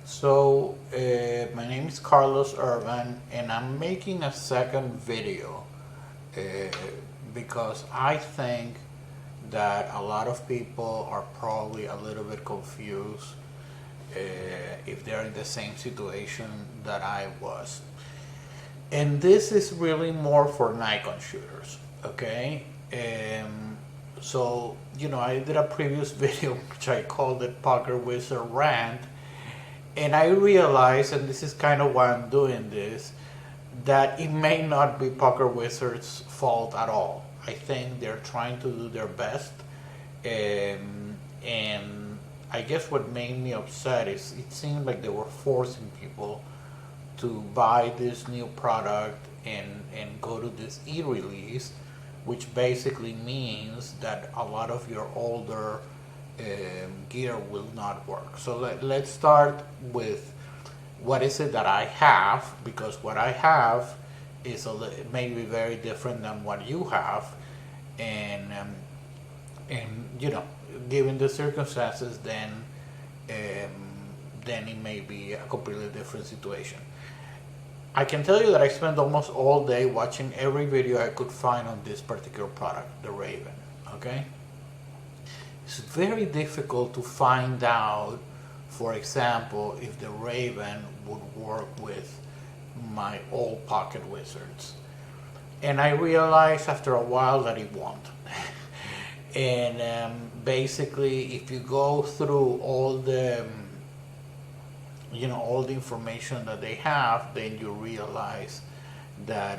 So, my name is Carlos Urban, and I'm making a second video uh, because I think that a lot of people are probably a little bit confused if they're in the same situation that I was. And this is really more for Nikon shooters, okay? So, I did a previous video which I called it PockettWizards Rant, and I realized, and this is kind of why I'm doing this, that it may not be PockettWizards' fault at all. I think they're trying to do their best, and I guess what made me upset is it seemed like they were forcing people to buy this new product and go to this e-release, which basically means that a lot of your older gear will not work. So let's start with what is it that I have, because what I have is maybe very different than what you have, and given the circumstances, then it may be a completely different situation. I can tell you that I spent almost all day watching every video I could find on this particular product, the Raven, okay? It's very difficult to find out, for example, if the Raven would work with my old PockettWizards. And I realized after a while that it won't. And basically, if you go through all the all the information that they have, then you realize that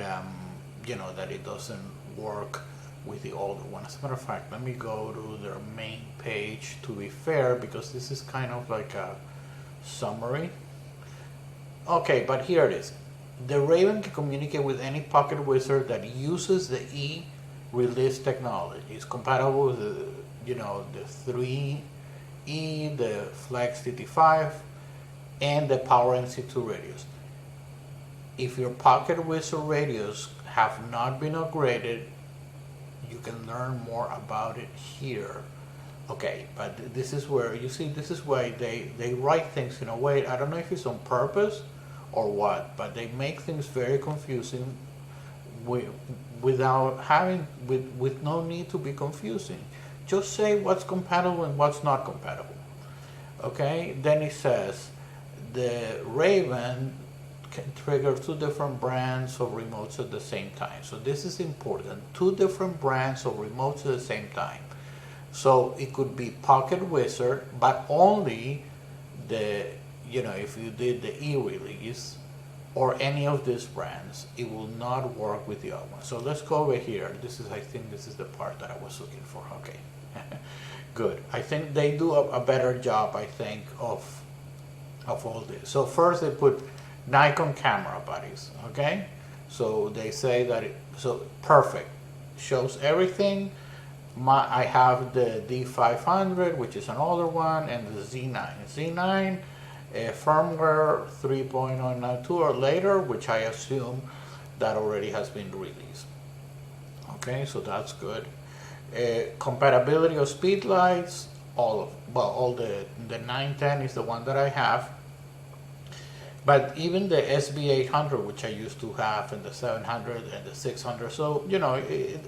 that it doesn't work with the older one. As a matter of fact, let me go to their main page to be fair, because this is kind of like a summary. Okay, but here it is. The Raven can communicate with any PockettWizard that uses the e-release technology. It's compatible with the 3E, the Flex TT5, and the Power NC2 radios. If your PockettWizard radios have not been upgraded, you can learn more about it here. Okay, but this is where, you see, this is why they write things in a way, I don't know if it's on purpose or what, but they make things very confusing without having, with no need to be confusing. Just say what's compatible and what's not compatible. Okay, then it says, the Raven can trigger 2 different brands of remotes at the same time. So this is important. 2 different brands of remotes at the same time. So it could be PockettWizard, but only the, if you did the e-release or any of these brands, it will not work with the other one. So let's go over here. I think this is the part that I was looking for. Okay, good. I think they do a better job, I think, of all this. So first they put Nikon camera buddies, okay? So they say that perfect, shows everything. I have the D500, which is an older one, and the Z9 firmware 3.092 or later, which I assume that already has been released. Okay, so that's good. Compatibility of speed lights, all the 910 is the one that I have. But even the SB800, which I used to have, and the 700 and the 600, so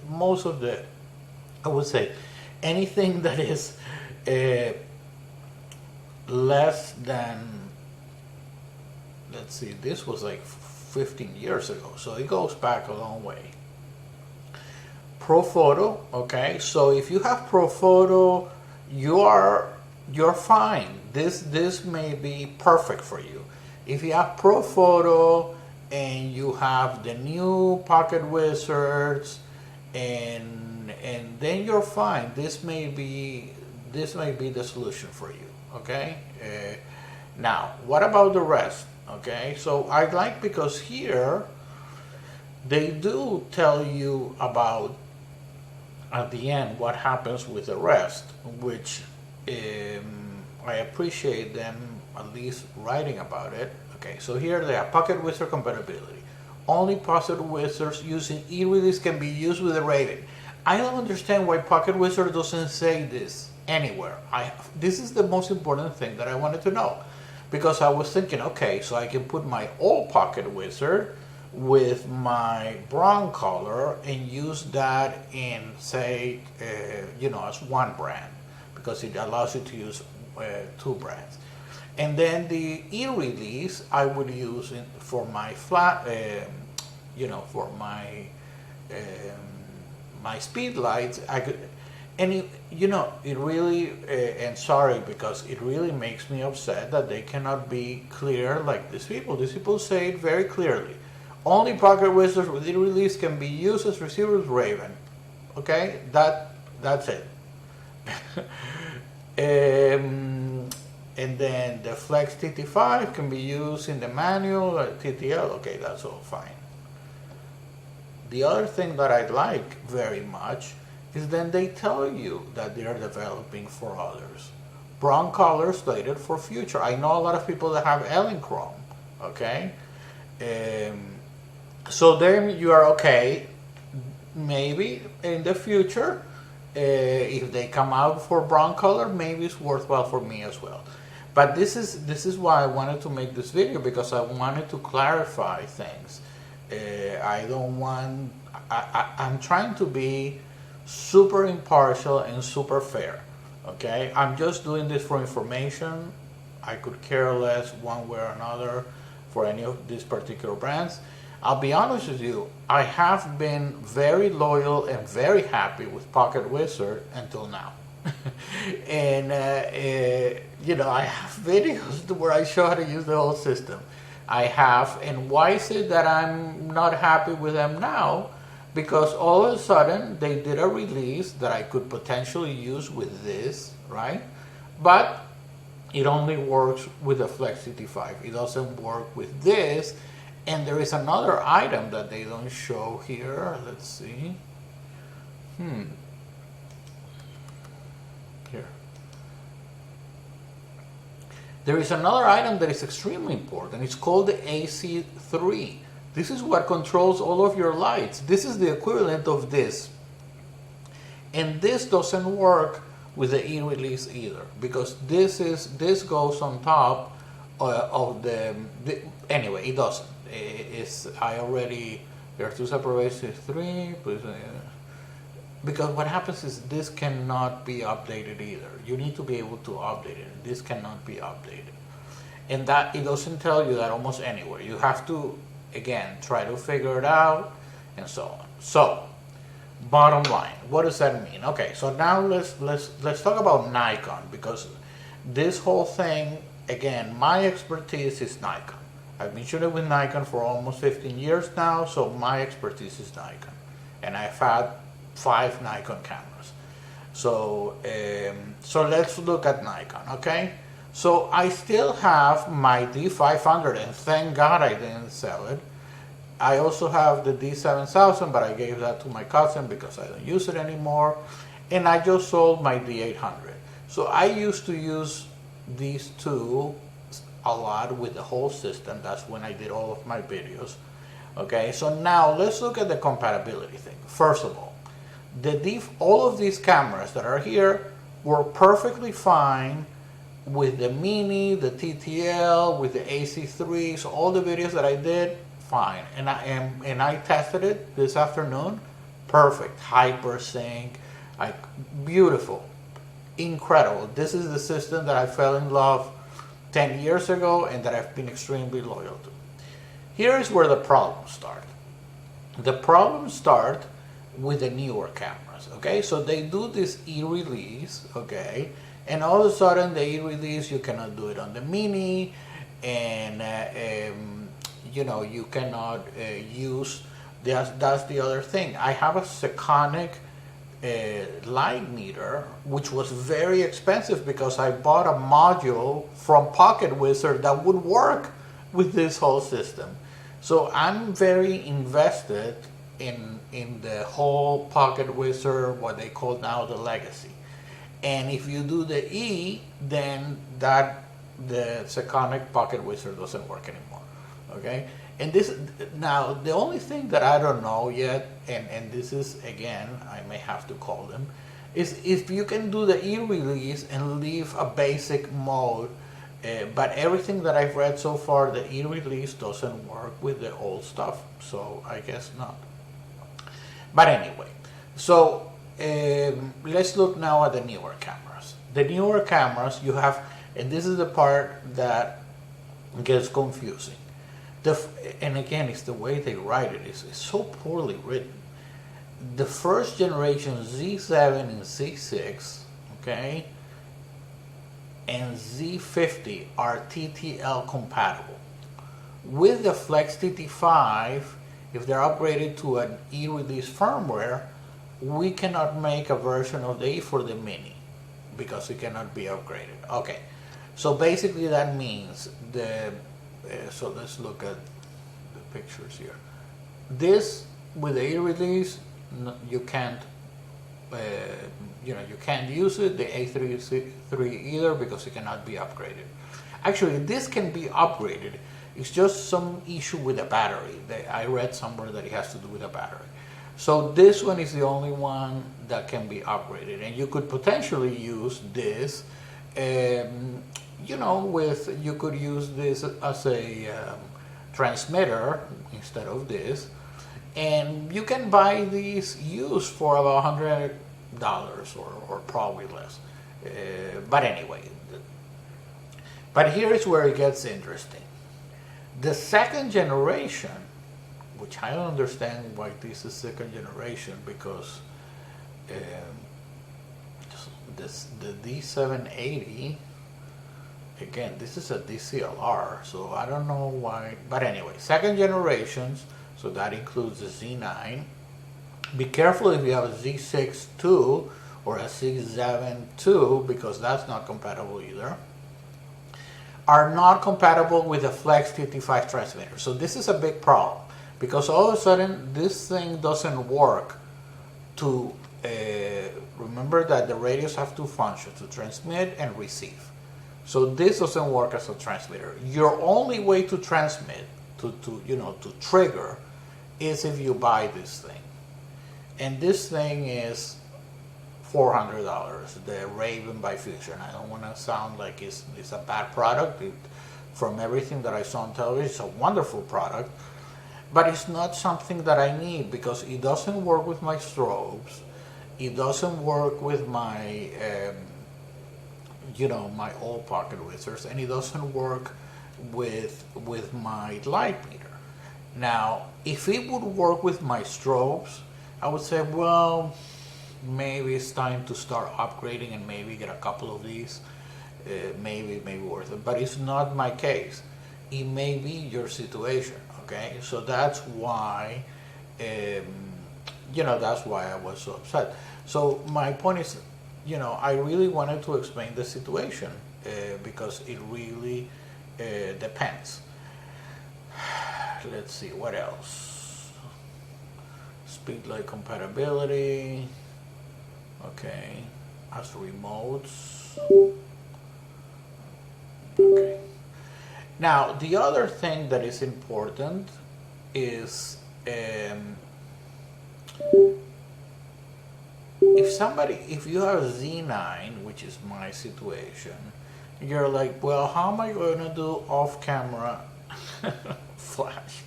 most of the, I would say, anything that is less than, let's see, this was like 15 years ago, so it goes back a long way. Pro Photo, okay, so if you have Pro Photo, you're fine. This may be perfect for you. If you have Pro Photo and you have the new PockettWizards, and then you're fine. This may be the solution for you. Okay. Now, what about the rest? Okay. So I like, because here they do tell you about at the end what happens with the rest, which I appreciate them at least writing about it. Okay, so here they have PockettWizard compatibility. Only PockettWizards using e-release can be used with the Raven. I don't understand why PockettWizard doesn't say this. anywhere. This is the most important thing that I wanted to know, because I was thinking, okay, so I can put my old PockettWizard with my Broncolor and use that in, say, as one brand, because it allows you to use two brands. And then the e-release I would use for my flat, for my my speed lights. I could, and it really, and sorry, because it really makes me upset that they cannot be clear like these people. These people say it very clearly. Only PockettWizards with e-release can be used as receivers Raven. Okay, that's it. And then the Flex TT5 can be used in the manual TTL. Okay, that's all fine. The other thing that I like very much is then they tell you that they are developing for others. Broncolor slated for future. I know a lot of people that have Elinchrom. Okay, so then you are okay. Maybe in the future, if they come out for Broncolor, maybe it's worthwhile for me as well. But this is why I wanted to make this video, because I wanted to clarify things. I'm trying to be super impartial and super fair. Okay, I'm just doing this for information. I could care less one way or another for any of these particular brands. I'll be honest with you, I have been very loyal and very happy with PockettWizard until now. And I have videos where I show how to use the whole system. I have, and why is it that I'm not happy with them now? Because all of a sudden they did a release that I could potentially use with this, right? But it only works with the Flex TT5. It doesn't work with this. And there is another item that they don't show here. Let's see. Here. There is another item that is extremely important. It's called the AC3. This is what controls all of your lights. This is the equivalent of this. And this doesn't work with the e-release either, because this goes on top of anyway, it doesn't. There are two separations, three, because what happens is this cannot be updated either. You need to be able to update it. This cannot be updated. And that it doesn't tell you that almost anywhere. You have to, again, try to figure it out and so on. So, bottom line, what does that mean? Okay, so now let's talk about Nikon, because this whole thing, again, my expertise is Nikon. I've been shooting with Nikon for almost 15 years now, so my expertise is Nikon. And I've had 5 Nikon cameras. So let's look at Nikon, okay? So I still have my D500, and thank God I didn't sell it. I also have the D7000, but I gave that to my cousin because I don't use it anymore. And I just sold my D800. So I used to use these two a lot with the whole system. That's when I did all of my videos. Okay, so now let's look at the compatibility thing. First of all, all of these cameras that are here were perfectly fine with the Mini, the TTL, with the AC3. So all the videos that I did, fine. And I tested it this afternoon. Perfect. Hyper sync. Beautiful. Incredible. This is the system that I fell in love 10 years ago and that I've been extremely loyal to. Here is where the problems start. The problems start with the newer cameras, okay? So they do this e-release, okay? And all of a sudden the e-release, you cannot do it on the Mini, and you cannot use, that's the other thing. I have a Sekonic light meter, which was very expensive because I bought a module from PockettWizards that would work with this whole system. So I'm very invested in the whole PockettWizards, what they call now the legacy. And if you do the E, then the Sekonic PockettWizards doesn't work anymore. Okay? And now the only thing that I don't know yet, and this is, again, I may have to call them, is if you can do the e-release and leave a basic mode, but everything that I've read so far, the e-release doesn't work with the old stuff, so I guess not. But anyway, so let's look now at the newer cameras. The newer cameras, you have, and this is the part that gets confusing. And again, it's the way they write it. It's so poorly written. The first generation Z7 and Z6, okay, and Z50 are TTL compatible. With the Flex TT5, if they're upgraded to an e-release firmware, we cannot make a version of the E for the Mini because it cannot be upgraded. Okay, so basically that means so let's look at the pictures here. This with the e-release, you can't, you can't use it, the A33 either, because it cannot be upgraded. Actually, this can be upgraded. It's just some issue with the battery. I read somewhere that it has to do with the battery. So this one is the only one that can be upgraded, and you could potentially use this. You could use this as a transmitter instead of this, and you can buy these used for about $100 or probably less. But anyway, but here's where it gets interesting. The second generation, which I don't understand why this is second generation, because the D780, again, this is a DCLR, so I don't know why, but anyway, second generations, so that includes the Z9. Be careful if you have a Z6 II or a Z7 II, because that's not compatible either. Are not compatible with the Flex TT5 transmitter. So this is a big problem, because all of a sudden this thing doesn't work to, remember that the radios have two functions, to transmit and receive. So this doesn't work as a transmitter. Your only way to transmit, to trigger, is if you buy this thing. And this thing is $400, the Raven by Fusion. I don't want to sound like it's a bad product. From everything that I saw on television, it's a wonderful product, but it's not something that I need, because it doesn't work with my strobes. It doesn't work with my, my old PockettWizards, and it doesn't work with my light meter. Now, if it would work with my strobes, I would say, well, maybe it's time to start upgrading and maybe get a couple of these. Maybe worth it, but it's not my case. It may be your situation, okay? So that's why, that's why I was so upset. So my point is, I really wanted to explain the situation because it really depends. Let's see, what else? Speedlight compatibility. Okay, as remotes. Okay. Now, the other thing that is important is if you have a Z9, which is my situation, you're like, well, how am I going to do off-camera flash?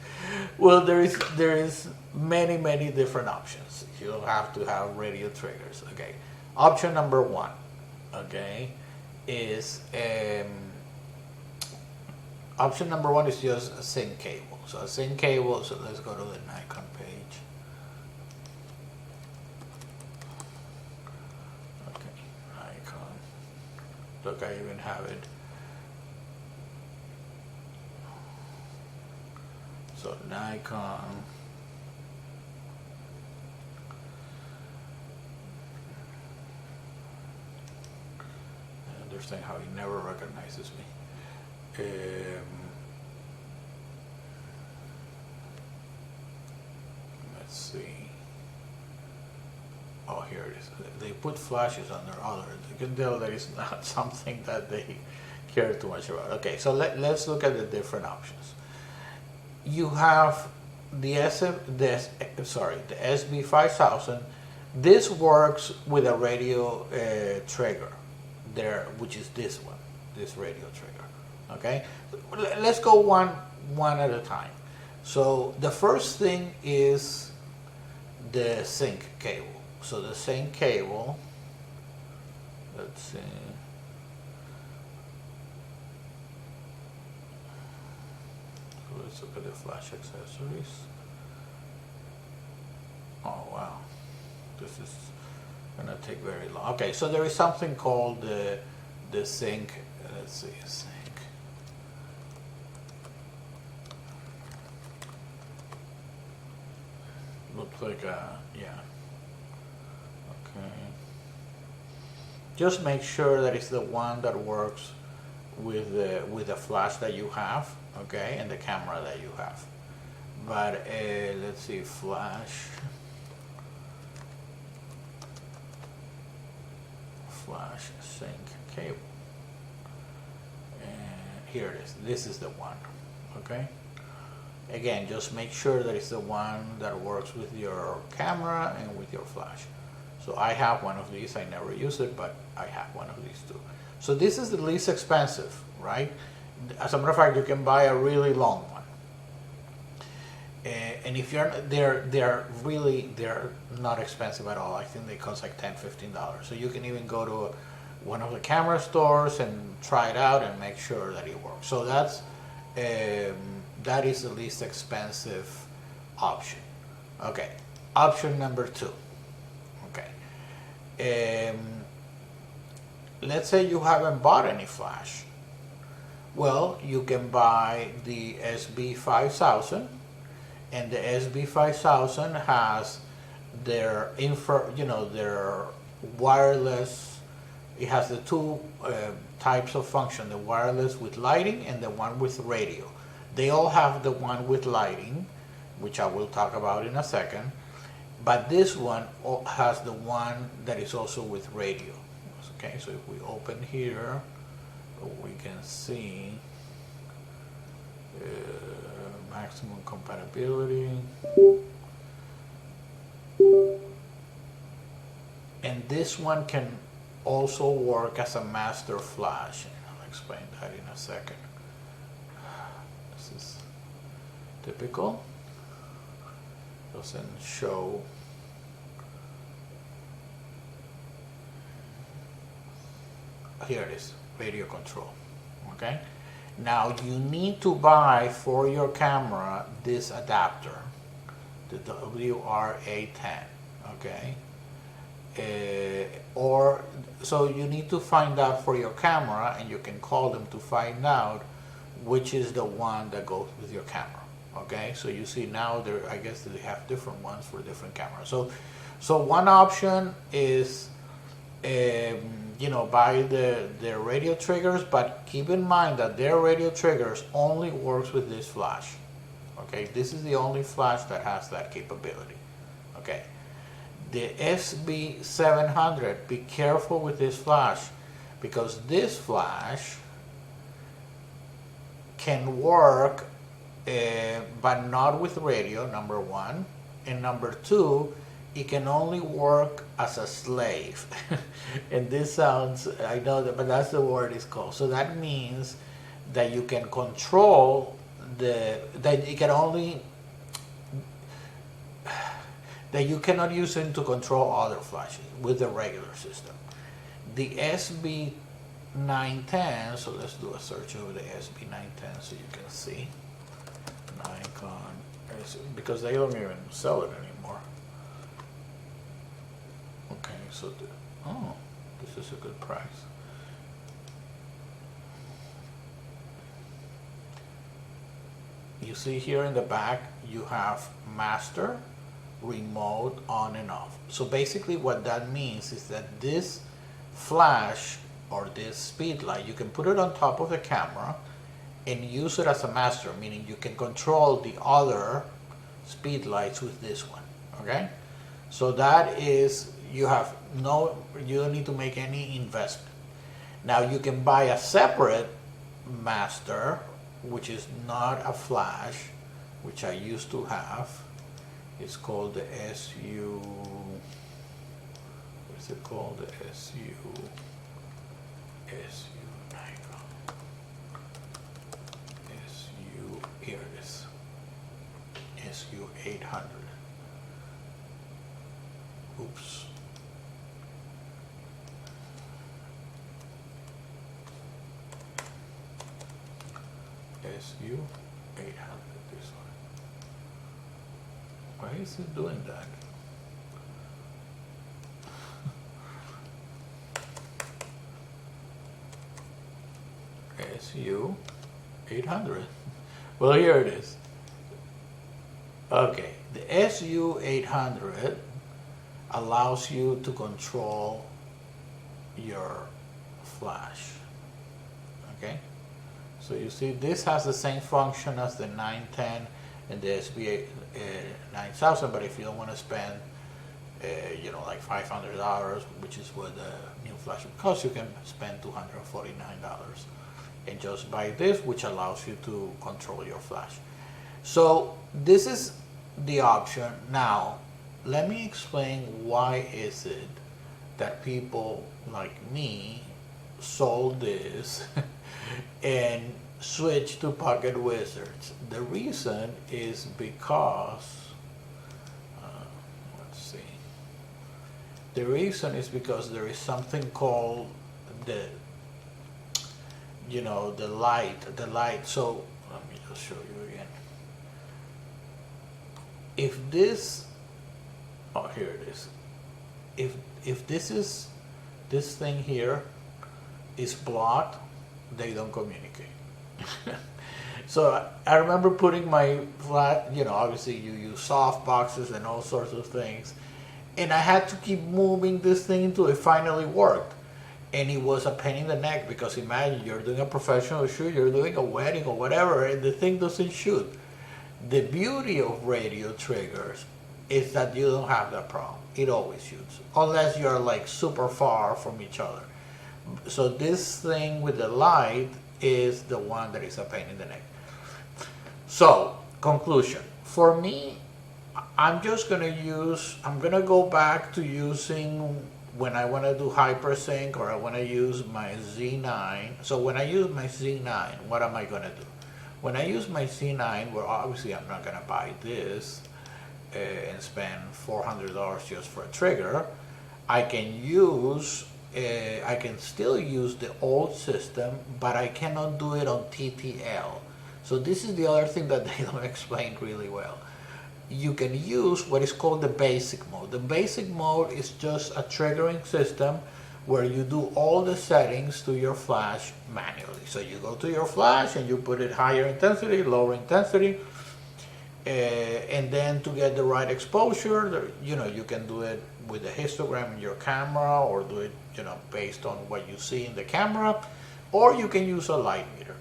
Well, there is many different options. You'll have to have radio triggers. Okay, option number one, okay, is just a sync cable. So a sync cable. So let's go to the Nikon page. Okay, Nikon. Look, I even have it. So Nikon. I understand how he never recognizes me. Let's see. Oh, here it is. They put flashes on their other. You can tell that it's not something that they care too much about. Okay, so let's look at the different options. You have the SB5000 This works with a radio trigger there, which is this one, this radio trigger. Okay, let's go one at a time. So the first thing is the sync cable. So the sync cable, let's see. So let's look at the flash accessories. Oh wow, this is gonna take very long. Okay, so there is something called the sync. Let's see, sync. Looks like yeah. Okay. Just make sure that it's the one that works with the flash that you have, okay, and the camera that you have. But let's see, flash sync cable. And here it is. This is the one, okay. Again, just make sure that it's the one that works with your camera and with your flash. So I have one of these. I never use it, but I have one of these too. So this is the least expensive, right? As a matter of fact, you can buy a really long one. And if you're, they're not expensive at all. I think they cost like $10, $15. So you can even go to one of the camera stores and try it out and make sure that it works. So that's that is the least expensive option. Okay, option number 2. Okay, let's say you haven't bought any flash. Well, you can buy the SB5000, and the SB5000 has their their wireless. It has the two types of function: the wireless with lighting and the one with radio. They all have the one with lighting, which I will talk about in a second, but this one has the one that is also with radio. Okay, so if we open here, we can see maximum compatibility. And this one can also work as a master flash. And I'll explain that in a second. This is typical. Doesn't show. Here it is, radio control. Okay. Now you need to buy for your camera this adapter, the WRA10. Okay. Or so you need to find out for your camera, and you can call them to find out which is the one that goes with your camera. Okay, so you see now there, I guess they have different ones for different cameras. So one option is buy the radio triggers, but keep in mind that their radio triggers only works with this flash. Okay, this is the only flash that has that capability. Okay. The SB700, be careful with this flash, because this flash can work but not with radio, number one, and number two, it can only work as a slave. And this sounds, I know that, but that's the word it's called. So that means that you can control that you cannot use it to control other flashes with the regular system. The SB910, so let's do a search over the SB910 so you can see. Nikon, because they don't even sell it anymore. Okay, so, this is a good price. You see here in the back, you have master, remote, on and off. So basically what that means is that this flash or this speed light, you can put it on top of the camera and use it as a master, meaning you can control the other speed lights with this one. Okay, so that is, you don't need to make any investment. Now you can buy a separate master, which is not a flash, which I used to have. It's called the is it called? The Nikon. Here it is. SU800. Oops. SU800, this one. Why is it doing that? SU800. Well, here it is. Okay, the SU800 allows you to control your flash. Okay, so you see this has the same function as the 910 and the SB 9000, but if you don't want to spend you know, like $500, which is what the new flash would cost, you can spend $249 and just buy this, which allows you to control your flash. So this is the option. Now let me explain why is it that people like me sold this and switched to PockettWizards. The reason is because let's see, the reason is because there is something called the, you know, the light. So let me just show you again. If this, oh, here it is. If this thing here is blocked, they don't communicate. So I remember putting my flat, you know, obviously you use soft boxes and all sorts of things, and I had to keep moving this thing until it finally worked. And it was a pain in the neck, because imagine you're doing a professional shoot, you're doing a wedding or whatever, and the thing doesn't shoot. The beauty of radio triggers is that you don't have that problem. It always shoots, unless you're like super far from each other. So this thing with the light is the one that is a pain in the neck. So, conclusion. For me, I'm gonna go back to using, when I want to do hypersync or I want to use my Z9. So when I use my Z9, what am I going to do? When I use my Z9, well, obviously I'm not going to buy this and spend $400 just for a trigger. I can still use the old system, but I cannot do it on TTL. So this is the other thing that they don't explain really well. You can use what is called the basic mode. The basic mode is just a triggering system where you do all the settings to your flash manually. So you go to your flash and you put it higher intensity, lower intensity, and then to get the right exposure, you know, you can do it with a histogram in your camera, or do it, you know, based on what you see in the camera, or you can use a light meter.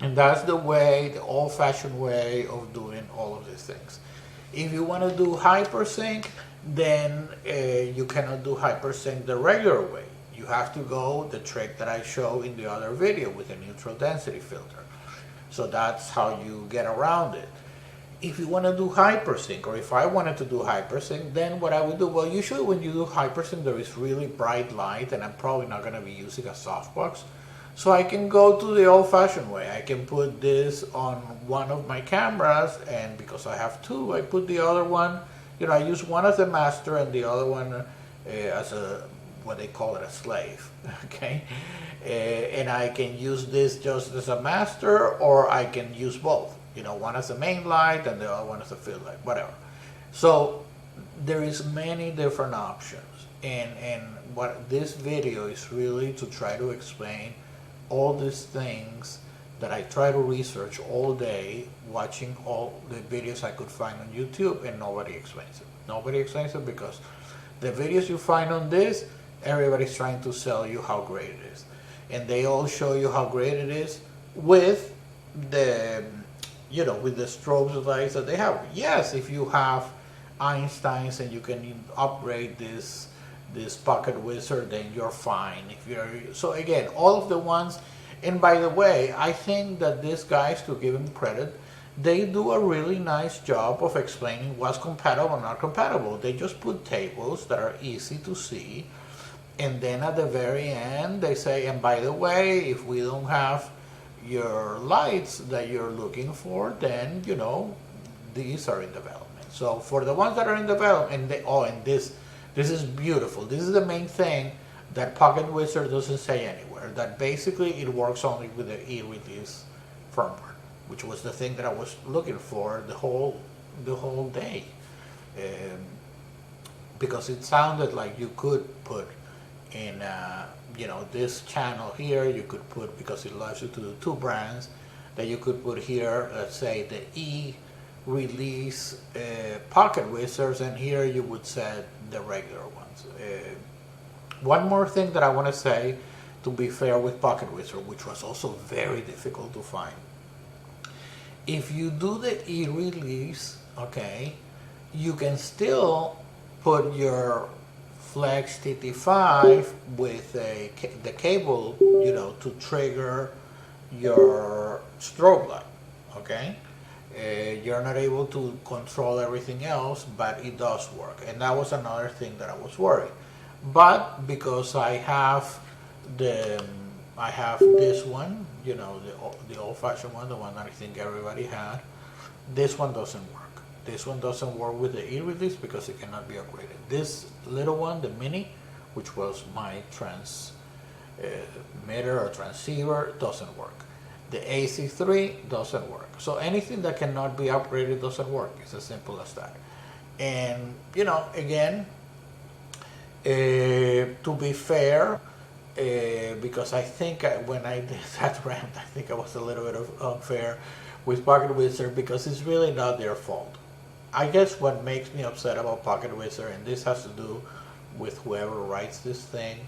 And that's the way, the old-fashioned way of doing all of these things. If you want to do hypersync, then you cannot do hypersync the regular way. You have to go the trick that I showed in the other video with a neutral density filter. So that's how you get around it. If you want to do hypersync, or if I wanted to do hypersync, then what I would do, well, usually when you do hypersync, there is really bright light, and I'm probably not going to be using a softbox. So I can go to the old-fashioned way. I can put this on one of my cameras, and because I have two, I put the other one, you know, I use one as a master and the other one as a, what they call it, a slave, okay? And I can use this just as a master, or I can use both. You know, one as a main light and the other one as a field light, whatever. So there is many different options. And what this video is really to try to explain all these things that I try to research all day, watching all the videos I could find on YouTube, and nobody explains it. Nobody explains it because the videos you find on this, everybody's trying to sell you how great it is. And they all show you how great it is with the, you know, with the strobe lights that they have. Yes, if you have Einstein's and you can upgrade this PockettWizard, then you're fine. If you're, so again, all of the ones, and by the way, I think that these guys, to give them credit, they do a really nice job of explaining what's compatible and not compatible. They just put tables that are easy to see, And then at the very end, they say, and by the way, if we don't have your lights that you're looking for, then, you know, these are in development. So for the ones that are in development, and this is beautiful. This is the main thing that PockettWizards doesn't say anywhere, that basically it works only with the e-release firmware, which was the thing that I was looking for the whole day. Because it sounded like you could put in, you know, this channel here, you could put, because it allows you to do 2 brands, that you could put here, let's say the e-release PockettWizards, and here you would set the regular ones. One more thing that I want to say, to be fair with PockettWizards, which was also very difficult to find. If you do the e-release, okay, you can still put your Flex TT5 with the cable, you know, to trigger your strobe light, okay? You're not able to control everything else, but it does work. And that was another thing that I was worried. But because I have this one, you know, the old-fashioned one, the one that I think everybody had, this one doesn't work. This one doesn't work with the e-release because it cannot be upgraded. This little one, the mini, which was my transmitter or transceiver, doesn't work. The AC3 doesn't work. So anything that cannot be upgraded doesn't work. It's as simple as that. And, you know, again, to be fair, because I think when I did that rant, I think I was a little bit unfair with PockettWizards, because it's really not their fault. I guess what makes me upset about PockettWizards, and this has to do with whoever writes this thing,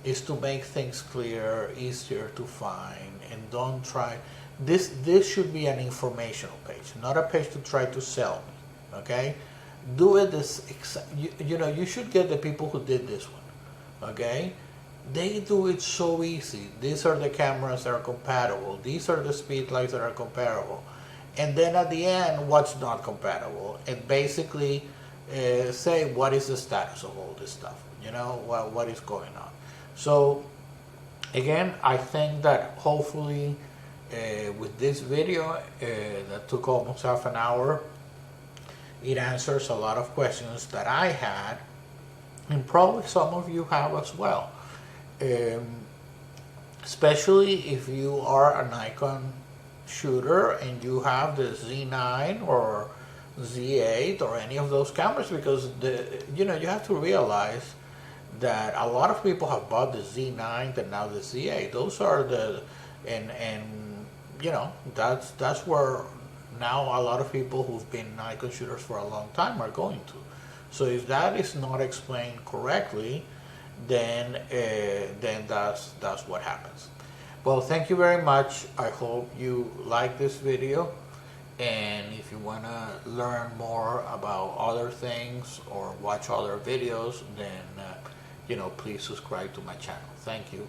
is to make things clear, easier to find, and don't try. This should be an informational page, not a page to try to sell me, okay? Do it you know, you should get the people who did this one, okay? They do it so easy. These are the cameras that are compatible. These are the speed lights that are compatible. And then at the end, what's not compatible, and basically say what is the status of all this stuff, you know, what is going on. So again, I think that hopefully with this video that took almost half an hour, it answers a lot of questions that I had, and probably some of you have as well. Especially if you are a Nikon shooter and you have the Z9 or Z8 or any of those cameras, because you know, you have to realize that a lot of people have bought the Z9 and now the Z8. Those are and you know, that's where now a lot of people who've been Nikon shooters for a long time are going to. So if that is not explained correctly, then that's what happens. Well, thank you very much. I hope you like this video, and if you want to learn more about other things or watch other videos, then you know, please subscribe to my channel. Thank you.